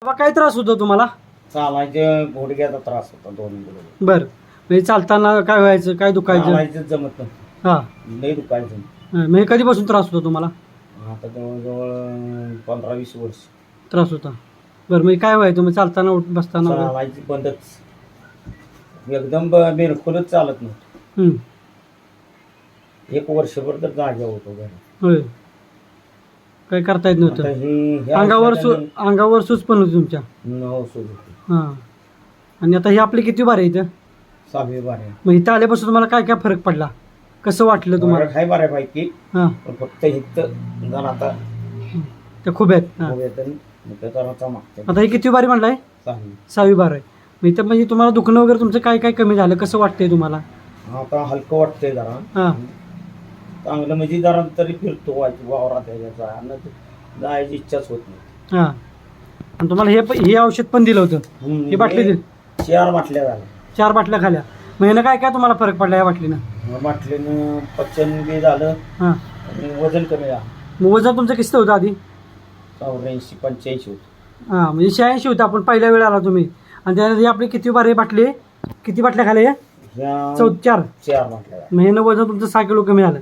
बाबा काय त्रास होतो तुम्हाला? चालायचे गुडघ्याचा त्रास होता 2 गुडघे. बर म्हणजे चालताना काय व्हायचं, काय दुखायचं? चालायचं जमत नव्हतं, हा लई दुखायचं. म्हणजे कधीपासून त्रास होतो तुम्हाला? आता जवळजवळ 15-20 वर्ष त्रास होता. बरं म्हणजे काय व्हायचं मग चालताना बसताना वगैरे? चालायची बंदच, एकदम बिलकुलच चालत नव्हतं. हम्म. 1 वर्षभर तर जाग्या होतो घरी. होय, काय करता येत आता नव्हतं. हे अंगावर सूज पण होती तुमच्या? औषध होते. हां. आणि आता ही आपली किती बार आहे इथं? 6वी बारे मग इथं आल्यापासून तुम्हाला काय काय फरक पडला? कसं वाटलं तुम्हाला? काय बऱ्यापैकी, हां. पण फक्त इथं जण आता त्या खूप आहेत. हां. खूप येतं जरा मागतं. आता ही किती बारी म्हणलाय? 6वी. 6वी बार आहे. मग इथं म्हणजे तुम्हाला दुखणं वगैरे तुमचं काय काय कमी झालं, कसं वाटतंय तुम्हाला? आता हलकं वाटतंय जरा. हां. चांगलं म्हणजे जरा तरी फिरतो वावरात त्याच्या जायची इच्छाच होत नाही. हां. आणि तुम्हाला हे औषध पण दिलं होतं, ही बाटली दिली? 4 बाटल्या झाल्या. 4 बाटल्या खाल्या. मग ह्यानं काय काय तुम्हाला फरक पडला या बाटलीनं? बाटलीनं पचन बी झालं हां. आणि वजन कमी झालं. मग वजन तुमचं किती होतं आधी? 84-85 होतं. हां म्हणजे 86 होतं आपण पहिल्या वेळा आला तुम्ही. आणि त्यानंतर ही आपली किती बारी बाटली, किती बाटल्या खाल्या? ह्या 4. 4 बाटल्या झाल्या. मग ह्यानं वजन तुमचं 6 किलो कमी झालं.